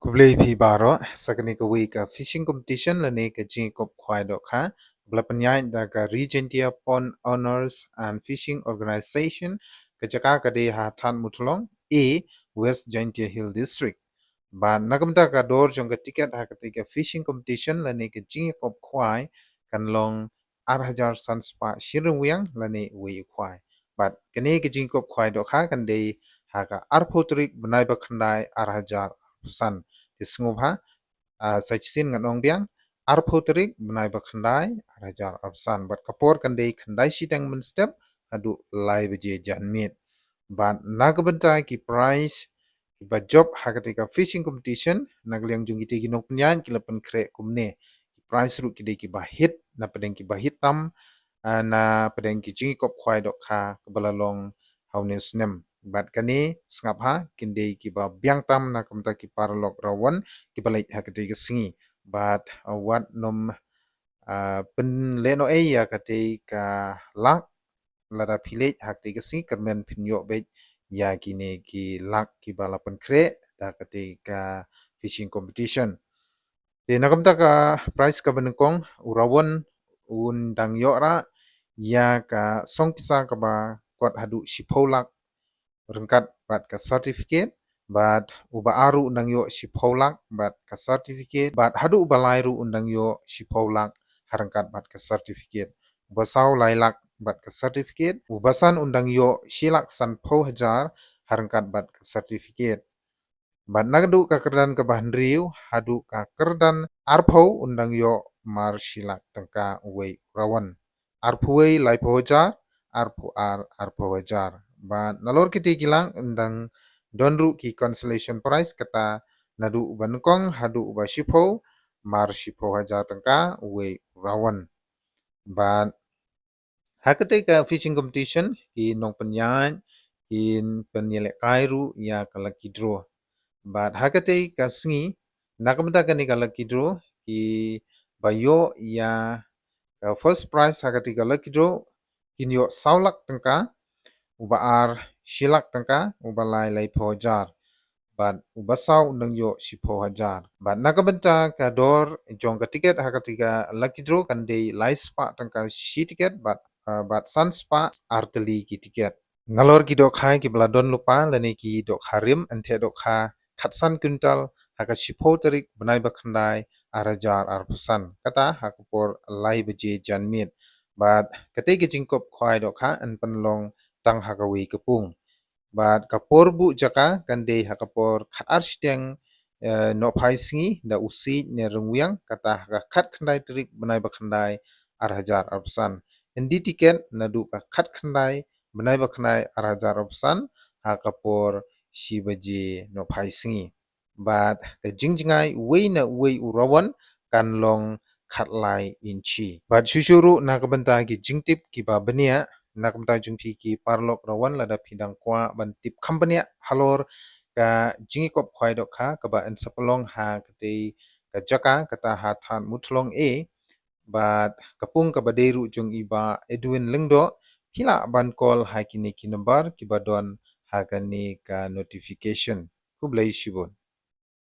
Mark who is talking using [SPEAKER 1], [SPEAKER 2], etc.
[SPEAKER 1] Kublai phi baro sakani ka wei ka fishing competition lane ka jing kop khwai do kha blapanyai da ka region tia pond owners and fishing organization ka jaka ka de ha than mutlong a west jaintia hill district ba nagamta ka dor jong ka ticket ha ka ka fishing competition lane ka jing kop khwai kan long 8,000 sans pa shirungwyang lane wei khwai but kane ka jing kop khwai do kha kan de ha ka arpotrik banai ba khandai 8,000 san tisngubha saisin nganong biang arpotrik benai bakhandai arajar arsan bat kapor kandai khandai sitang men step adu lai beje janmit bat nagabentai ki prize ba job hakatika fishing competition nagliang jungi ti ginok nyan kilapan kre kumne prize ru kidai ki bahit na pedeng ki bahit tam na pedeng ki jingi kop khwai dok kha kebalalong haune snem bat kani sngap ha kindei ki ba biang tam na kamta ki parlok rawan ki balai hakati ki singi bat wat nom pen leno e ya kati ka lak lada philej hakti ki singi kermen pinyo be ya kini ki lak ki balapan kre da kati ka fishing competition di nakamta ka prize ka benengkong urawan undang yora ya ka song pisa ka ba kot hadu shipolak rengkat bat ka certificate bat uba aru undang yo shipolak bat ka certificate bat hadu uba lairu undang yo shipolak harengkat bat ka certificate basau lailak bat ka certificate ubasan undang yo shilak san pho hajar harengkat bat ka certificate bat nagdu ka kerdan ka bahandriu hadu ka kerdan arpho undang yo mar shilak tengka wei rawan arphuei laipo hajar arpho hajar bat nalor kiti kilang undang donru ki consolation prize kata nadu ubanukong hadu uba shipho mar shipho hajar tengka wei rawan bat hakate ka fishing competition ki nong penyan in penyelek kairu ya kala kidro bat hakate ka sngi nakamta kani kala kidro ki bayo ya first prize hakate kala kidro kinyo saulak tengka uba ar shilak tengka uba lai pojar bat uba sau undang yo shipho hajar bat nakabenta ka dor jong ka tiket hakatika lucky draw kan de lai spa tengka shi tiket bat san spa arteli ki tiket ngalor ki dok khai ki bladon lupa lani ki dok harim ante dok kha khatsan kuntal haka shipho tarik benai bakhandai arajar arpusan kata hakapor lai beje janmit bat kate ki jingkop khwai dok kha an panlong tang hakawi kepung bat kapor bu jaka kande hakapor khat arsteng no phai singi da usi ne rungwyang kata khat khandai trik benai bakhandai arhajar arpsan endi tiket nadu ka khat khandai benai bakhandai arhajar arpsan hakapor shibaji no phai singi bat ka jingjingai wei na wei urawan kanlong khatlai inchi bat shushuru nakabenta ki jingtip ki ba benia nakamta jungpi ki parlok rawan lada pidang kwa ban tip company halor ka jingi kop khwai dok kha ka ba ensapalong ha kate ka jaka kata ha than mutlong e bat kapung ka baderu jung iba edwin lengdo pila ban call ha kini ki number ki badon ha kani ka notification kublai shibun